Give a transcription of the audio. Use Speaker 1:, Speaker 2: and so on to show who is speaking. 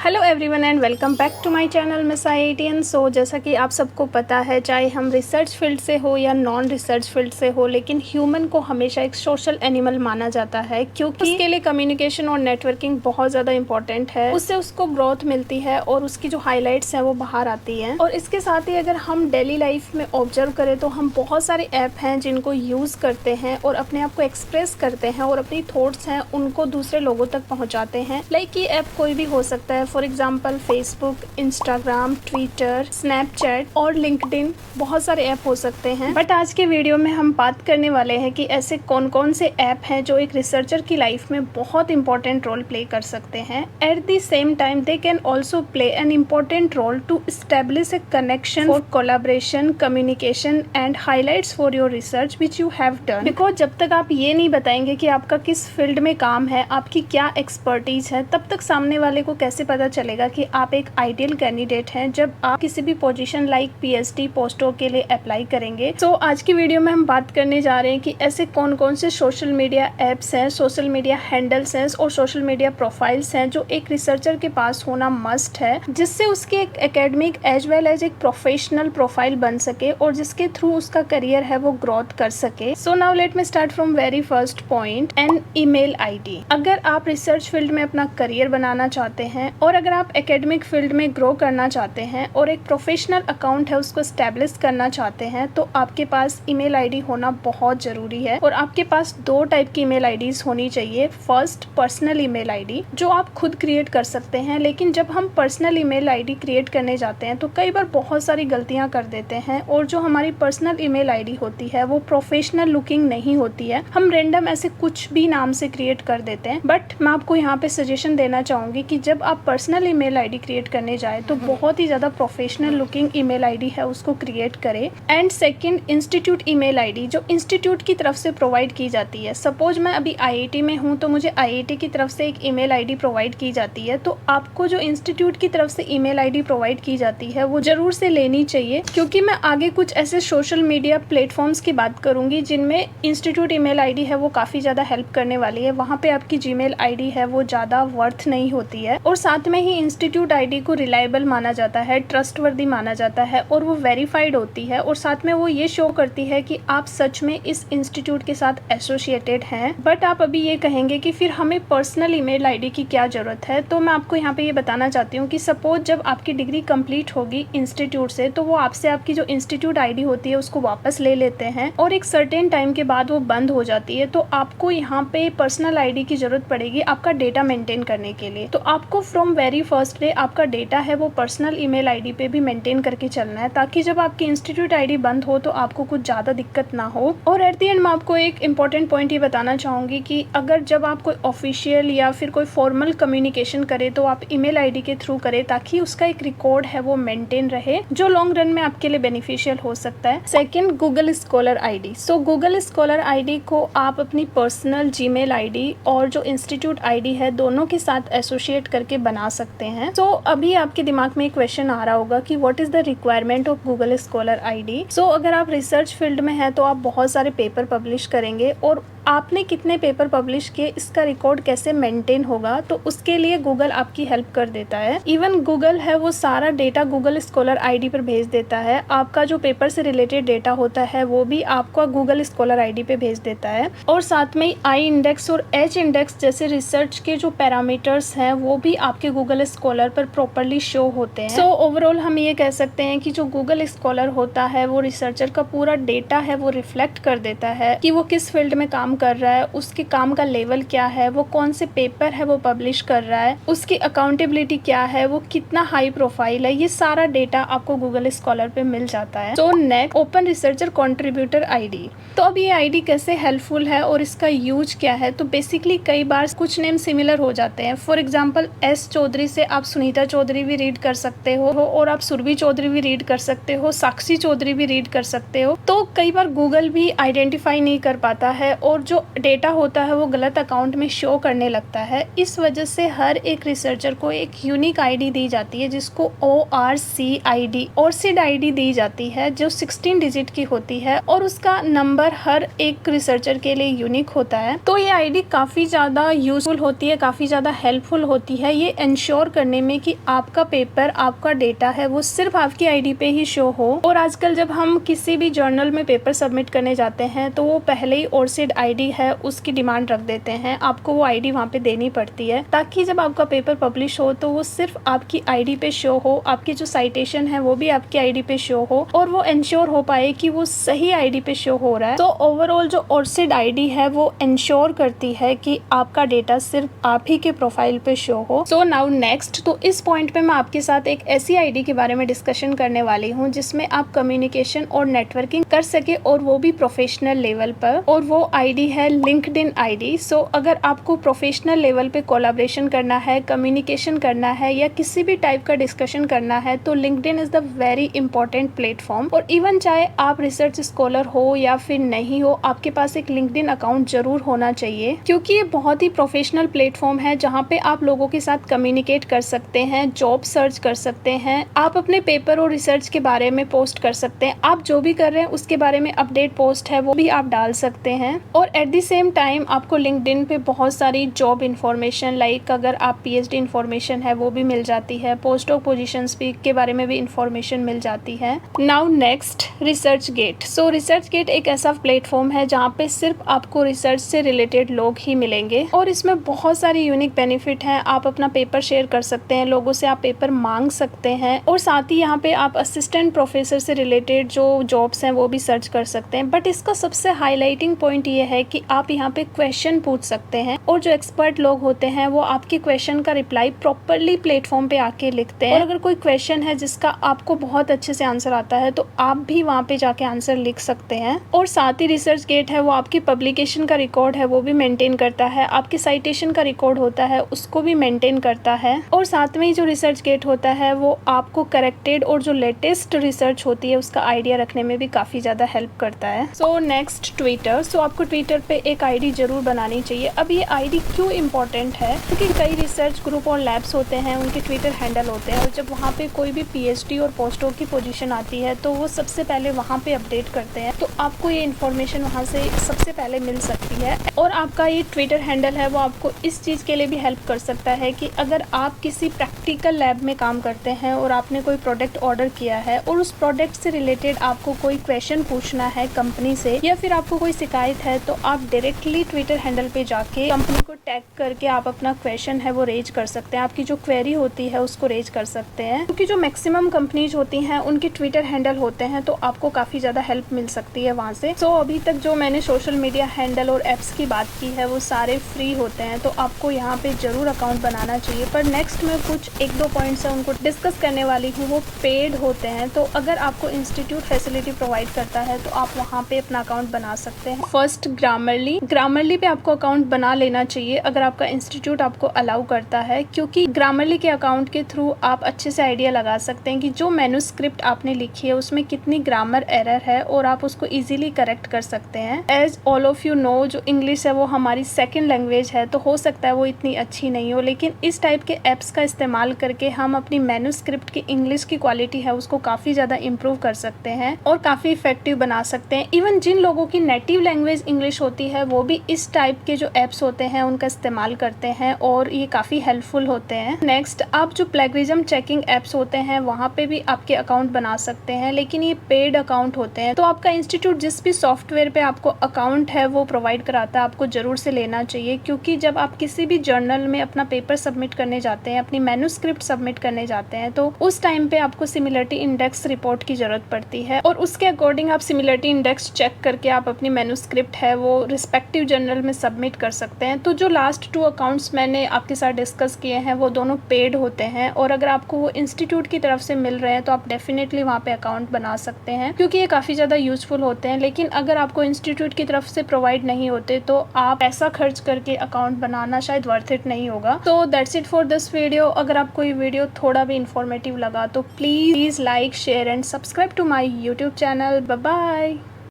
Speaker 1: Hello everyone and welcome back to my channel miss IITian। So जैसा कि आप सबको पता है, चाहे हम रिसर्च फील्ड से हो या नॉन रिसर्च फील्ड से हो, लेकिन ह्यूमन को हमेशा एक सोशल एनिमल माना जाता है, क्योंकि उसके लिए कम्युनिकेशन और नेटवर्किंग बहुत ज़्यादा इंपॉर्टेंट है। उससे उसको ग्रोथ मिलती है और उसकी जो हाईलाइट्स हैं वो बाहर आती हैं। और इसके साथ ही अगर हम डेली लाइफ में ऑब्जर्व करें तो हम बहुत सारे ऐप हैं जिनको यूज़ करते हैं और अपने आप को एक्सप्रेस करते हैं और अपनी थॉट्स हैं उनको दूसरे लोगों तक पहुँचाते हैं। लाइक ये ऐप कोई भी हो सकता है, for example Facebook, Instagram, Twitter, Snapchat और लिंक्डइन, बहुत सारे ऐप हो सकते हैं। बट आज के वीडियो में हम बात करने वाले हैं कि ऐसे कौन कौन से ऐप हैं जो एक रिसर्चर की लाइफ में बहुत इंपॉर्टेंट रोल प्ले कर सकते हैं। At the same time they can also play an important role to establish a connection for collaboration, communication and highlights for your research which you have done. Because जब तक आप ये नहीं बताएंगे कि आपका किस फील्ड में काम है, आपकी क्या एक्सपर्टीज है, तब तक सामने वाले को कैसे पता चलेगा कि आप एक आइडियल कैंडिडेट हैं जब आप किसी भी पोजीशन लाइक PhD पोस्टों के लिए अप्लाई करेंगे। सो आज की वीडियो में हम बात करने जा रहे हैं कि ऐसे कौन कौन से सोशल मीडिया एप्स हैं, सोशल मीडिया हैंडल्स हैं और सोशल मीडिया प्रोफाइल्स हैं जो एक रिसर्चर के पास होना मस्ट है, जिससे उसकी एक एकेडमिक एज वेल एज एक प्रोफेशनल प्रोफाइल बन सके और जिसके थ्रू उसका करियर है वो ग्रोथ कर सके। So now let me start from very first point, an email ID। अगर आप रिसर्च फील्ड में अपना करियर बनाना चाहते हैं और अगर आप एकेडमिक फील्ड में ग्रो करना चाहते हैं और एक प्रोफेशनल अकाउंट है उसको स्टैब्लिश करना चाहते हैं, तो आपके पास ईमेल ID होना बहुत ज़रूरी है। और आपके पास दो टाइप की ईमेल IDs होनी चाहिए। फर्स्ट, पर्सनल ईमेल ID जो आप खुद क्रिएट कर सकते हैं, लेकिन जब हम पर्सनल ईमेल ID क्रिएट करने जाते हैं तो कई बार बहुत सारी गलतियां कर देते हैं और जो हमारी पर्सनल ईमेल ID होती है वो प्रोफेशनल लुकिंग नहीं होती है। हम रेंडम ऐसे कुछ भी नाम से क्रिएट कर देते हैं। बट मैं आपको यहाँ पे सजेशन देना चाहूँगी कि जब आप पर्सनल ईमेल ID क्रिएट करने जाए तो बहुत ही ज़्यादा प्रोफेशनल लुकिंग ईमेल ID है उसको क्रिएट करें। And second, institute email ID जो इंस्टीट्यूट की तरफ से प्रोवाइड की जाती है। सपोज मैं अभी IIT में हूँ तो मुझे IIT की तरफ से एक ईमेल ID प्रोवाइड की जाती है, तो आपको जो इंस्टीट्यूट की तरफ से ईमेल ID प्रोवाइड की जाती है वो जरूर से लेनी चाहिए, क्योंकि मैं आगे कुछ ऐसे सोशल मीडिया प्लेटफॉर्म्स की बात करूंगी जिनमें इंस्टीट्यूट ईमेल ID है वो काफ़ी ज़्यादा हेल्प करने वाली है। वहाँ पे आपकी जीमेल ID है वो ज़्यादा वर्थ नहीं होती है। और साथ में ही इंस्टीट्यूट ID को रिलायबल माना जाता है, ट्रस्टवर्दी माना जाता है और वो वेरीफाइड होती है और साथ में वो ये शो करती है कि आप सच में इस इंस्टीट्यूट के साथ एसोसिएटेड हैं। बट आप अभी ये कहेंगे कि फिर हमें पर्सनल ईमेल ID की क्या ज़रूरत है, तो मैं आपको यहाँ पे ये बताना चाहती हूँ कि सपोज जब आपकी डिग्री कंप्लीट होगी इंस्टीट्यूट से तो वो आपसे आपकी जो इंस्टीट्यूट ID होती है उसको वापस ले लेते हैं और एक सर्टेन टाइम के बाद वो बंद हो जाती है। तो आपको यहाँ पे पर्सनल ID की ज़रूरत पड़ेगी आपका डेटा मेंटेन करने के लिए। तो आपको फ्रॉम वेरी फर्स्ट डे आपका डेटा है वो पर्सनल ईमेल ID पे भी मेंटेन करके चलना है, ताकि जब आपकी इंस्टीट्यूट ID बंद हो तो आपको कुछ ज़्यादा दिक्कत ना हो। और एट द एंड मैं आपको एक इम्पॉर्टेंट पॉइंट ये बताना चाहूँगी कि अगर जब आप कोई ऑफिशियल या फिर कोई फॉर्मल कम्युनिकेशन करे तो आप ईमेल ID के थ्रू करें, ताकि उसका एक रिकॉर्ड है वो मेंटेन रहे जो लॉन्ग रन में आपके लिए बेनिफिशियल हो सकता है। Second, Google scholar ID। सो गूगल स्कॉलर ID को आप अपनी पर्सनल जीमेल ID और जो इंस्टीट्यूट ID है दोनों के साथ एसोसिएट करके बना सकते हैं। सो अभी आपके दिमाग में एक क्वेश्चन आ रहा होगा कि what is the requirement of Google scholar ID। सो अगर आप रिसर्च फील्ड में हैं तो आप बहुत सारे पेपर पब्लिश करेंगे और आपने कितने पेपर पब्लिश किए इसका रिकॉर्ड कैसे मेंटेन होगा, तो उसके लिए गूगल आपकी हेल्प कर देता है। इवन गूगल है वो सारा डेटा गूगल स्कॉलर ID पर भेज देता है। आपका जो पेपर से रिलेटेड डेटा होता है वो भी आपका गूगल स्कॉलर ID पे भेज देता है। और साथ में I इंडेक्स और H इंडेक्स जैसे रिसर्च के जो पैरामीटर्स हैं वो भी आपके गूगल स्कॉलर पर प्रॉपरली शो होते हैं। सो ओवरऑल हम ये कह सकते हैं कि जो गूगल स्कॉलर होता है वो रिसर्चर का पूरा डेटा है वो रिफ्लेक्ट कर देता है कि वो किस फील्ड में काम कर रहा है, उसके काम का लेवल क्या है, वो कौन से पेपर है वो पब्लिश कर रहा है, उसकी अकाउंटेबिलिटी क्या है, वो कितना हाई प्रोफाइल है, ये सारा डेटा आपको गूगल स्कॉलर पे मिल जाता है। So next, open researcher contributor ID। तो अब ये ID कैसे हेल्पफुल है और इसका यूज क्या है, तो बेसिकली कई बार कुछ नेम सिमिलर हो जाते हैं। फॉर एग्जाम्पल S चौधरी से आप सुनीता चौधरी भी रीड कर सकते हो और आप सुरभि चौधरी भी रीड कर सकते हो, साक्षी चौधरी भी रीड कर सकते हो। तो कई बार गूगल भी आइडेंटिफाई नहीं कर पाता है और जो डेटा होता है वो गलत अकाउंट में शो करने लगता है। इस वजह से हर एक रिसर्चर को एक यूनिक आईडी दी जाती है जिसको ORCID आईडी दी जाती है, जो 16 डिजिट की होती है और उसका नंबर हर एक रिसर्चर के लिए यूनिक होता है। तो ये आईडी काफ़ी ज़्यादा यूजफुल होती है, काफ़ी ज़्यादा हेल्पफुल होती है ये इंश्योर करने में कि आपका पेपर, आपका डेटा है वो सिर्फ आपकी आईडी पे ही शो हो। और आजकल जब हम किसी भी जर्नल में पेपर सबमिट करने जाते हैं तो वो पहले ही ORCID आईडी है उसकी डिमांड रख देते हैं, आपको वो आईडी वहाँ पे देनी पड़ती है ताकि जब आपका पेपर पब्लिश हो तो वो सिर्फ आपकी आईडी पे शो हो, आपकी जो साइटेशन है वो भी आपकी आईडी पे शो हो और वो इंश्योर हो पाए कि वो सही आईडी पे शो हो रहा है। तो ओवरऑल जो ORCID आईडी है वो इंश्योर करती है कि आपका डेटा सिर्फ आप ही के प्रोफाइल पे शो हो। सो नाउ नेक्स्ट, तो इस पॉइंट पे मैं आपके साथ एक ऐसी आईडी के बारे में डिस्कशन करने वाली हूँ जिसमें आप कम्युनिकेशन और नेटवर्किंग कर सके और वो भी प्रोफेशनल लेवल पर, और वो आईडी है लिंक्डइन आईडी। सो अगर आपको प्रोफेशनल लेवल पे कोलैबोरेशन करना है, कम्युनिकेशन करना है या किसी भी टाइप का डिस्कशन करना है तो LinkedIn is the very important platform. और इवन चाहे आप रिसर्च स्कॉलर हो या फिर नहीं हो, आपके पास एक लिंक्डइन अकाउंट जरूर होना चाहिए क्योंकि ये बहुत ही प्रोफेशनल प्लेटफॉर्म है जहाँ पे आप लोगों के साथ कम्युनिकेट कर सकते हैं, जॉब सर्च कर सकते हैं, आप अपने पेपर और रिसर्च के बारे में पोस्ट कर सकते हैं, आप जो भी कर रहे हैं उसके बारे में अपडेट पोस्ट है वो भी आप डाल सकते हैं। और एट द सेम टाइम आपको लिंक्डइन पे बहुत सारी जॉब इन्फॉर्मेशन, लाइक अगर आप PhD इन्फॉर्मेशन है वो भी मिल जाती है, पोस्ट डॉक पोजीशंस भी के बारे में भी इन्फॉर्मेशन मिल जाती है। Now next, research gate. So research gate एक ऐसा प्लेटफॉर्म है जहाँ पे सिर्फ आपको रिसर्च से रिलेटेड लोग ही मिलेंगे और इसमें बहुत सारी यूनिक बेनिफिट हैं। आप अपना पेपर शेयर कर सकते हैं, लोगों से आप पेपर मांग सकते हैं और साथ ही यहाँ पे आप असिस्टेंट प्रोफेसर से रिलेटेड जो जॉब्स हैं वो भी सर्च कर सकते हैं। बट इसका सबसे हाईलाइटिंग पॉइंट ये है कि आप यहाँ पे क्वेश्चन पूछ सकते हैं और जो एक्सपर्ट लोग होते हैं वो आपके क्वेश्चन का रिप्लाई प्रॉपरली प्लेटफॉर्म पे आके लिखते हैं। और अगर कोई क्वेश्चन है जिसका आपको बहुत अच्छे से आंसर आता है तो आप भी वहाँ पे जाके आंसर लिख सकते हैं। और साथ ही रिसर्च गेट है वो आपकी पब्लिकेशन का रिकॉर्ड है वो भी मेंटेन करता है, आपकी साइटेशन का रिकॉर्ड होता है उसको भी मेंटेन करता है। और साथ में ही जो रिसर्च गेट होता है वो आपको करेक्टेड और जो लेटेस्ट रिसर्च होती है उसका आइडिया रखने में भी काफ़ी ज़्यादा हेल्प करता है। So next, Twitter. सो आपको ट्विटर पे एक आईडी जरूर बनानी चाहिए। अब ये आईडी क्यों इम्पोर्टेंट है, क्योंकि कई रिसर्च ग्रुप और लैब्स होते हैं उनके ट्विटर हैंडल होते हैं और जब वहाँ पे कोई भी PhD और पोस्टडॉक की पोजीशन आती है तो वो सबसे पहले वहाँ पे अपडेट करते हैं, तो आपको ये इन्फॉर्मेशन वहाँ से सबसे पहले मिल सकती है। और आपका ये ट्विटर हैंडल है वो आपको इस चीज़ के लिए भी हेल्प कर सकता है कि अगर आप किसी प्रैक्टिकल लैब में काम करते हैं और आपने कोई प्रोडक्ट ऑर्डर किया है और उस प्रोडक्ट से रिलेटेड आपको कोई क्वेश्चन पूछना है कंपनी से या फिर आपको कोई शिकायत है, तो आप डायरेक्टली ट्विटर हैंडल पे जाके कंपनी को टैग करके आप अपना क्वेश्चन है वो रेज कर सकते हैं, आपकी जो क्वेरी होती है उसको रेज कर सकते हैं। क्योंकि जो मैक्सिमम कंपनीज होती हैं उनके ट्विटर हैंडल होते हैं तो आपको काफ़ी ज़्यादा हेल्प मिल सकती है वहाँ से। सो अभी तक जो मैंने सोशल मीडिया हैंडल और एप्स की बात की है वो सारे फ्री होते हैं, तो आपको यहाँ पे जरूर अकाउंट बनाना चाहिए। पर नेक्स्ट में कुछ एक दो पॉइंट्स है उनको डिस्कस करने वाली हूँ, वो पेड होते हैं। तो अगर आपको इंस्टीट्यूट फैसिलिटी प्रोवाइड करता है तो आप वहाँ पे अपना अकाउंट बना सकते हैं। फर्स्ट, ग्रामरली पे आपको अकाउंट बना लेना चाहिए अगर आपका इंस्टीट्यूट आपको अलाउ करता है, क्योंकि ग्रामरली के अकाउंट के थ्रू आप अच्छे से आइडिया लगा सकते हैं कि जो मैन्युस्क्रिप्ट आपने लिखी है उसमें कितनी ग्रामर एरर है और आप उसको इजीली करेक्ट कर सकते हैं। As all of you know, जो इंग्लिश है वो हमारी सेकेंड लैंग्वेज है, तो हो सकता है वो इतनी अच्छी नहीं हो, लेकिन इस टाइप के ऐप्स का इस्तेमाल करके हम अपनी मैन्युस्क्रिप्ट की इंग्लिश की क्वालिटी है उसको काफ़ी ज़्यादा इम्प्रूव कर सकते हैं और काफ़ी इफेक्टिव बना सकते हैं। इवन जिन लोगों की नेटिव लैंग्वेज इंग्लिश होती है वो भी इस टाइप के जो ऐप्स होते हैं उनका इस्तेमाल करते हैं और ये काफ़ी हेल्पफुल होते हैं। नेक्स्ट, आप जो प्लेगरिज्म चेकिंग ऐप्स होते हैं वहाँ पे भी आपके अकाउंट बना सकते हैं, लेकिन ये पेड अकाउंट होते हैं। तो आपका इंस्टीट्यूट जिस भी सॉफ्टवेयर पे आपको अकाउंट है वो प्रोवाइड कराता है आपको जरूर से लेना चाहिए, क्योंकि जब आप किसी भी जर्नल में अपना पेपर सबमिट करने जाते हैं, अपनी मैन्युस्क्रिप्ट सबमिट करने जाते हैं, तो उस टाइम पे आपको सिमिलरिटी इंडेक्स रिपोर्ट की जरूरत पड़ती है और उसके अकॉर्डिंग आप सिमिलरिटी इंडेक्स चेक करके आप अपनी मैन्युस्क्रिप्ट है वो रिस्पेक्टिव जर्नल में सबमिट कर सकते हैं। तो जो लास्ट 2 अकाउंट्स मैंने आपके साथ डिस्कस किए हैं वो दोनों पेड होते हैं और अगर आपको वो इंस्टीट्यूट की तरफ से मिल रहे हैं तो आप डेफिनेटली वहाँ पे अकाउंट बना सकते हैं, क्योंकि ये काफ़ी ज़्यादा यूजफुल होते हैं। लेकिन अगर आपको इंस्टीट्यूट की तरफ से प्रोवाइड नहीं होते तो आप पैसा खर्च करके अकाउंट बनाना शायद वर्थ इट नहीं होगा। तो that's it for this video. अगर आपको ये वीडियो थोड़ा भी इंफॉर्मेटिव लगा तो please like, share and subscribe to my YouTube channel. Bye bye.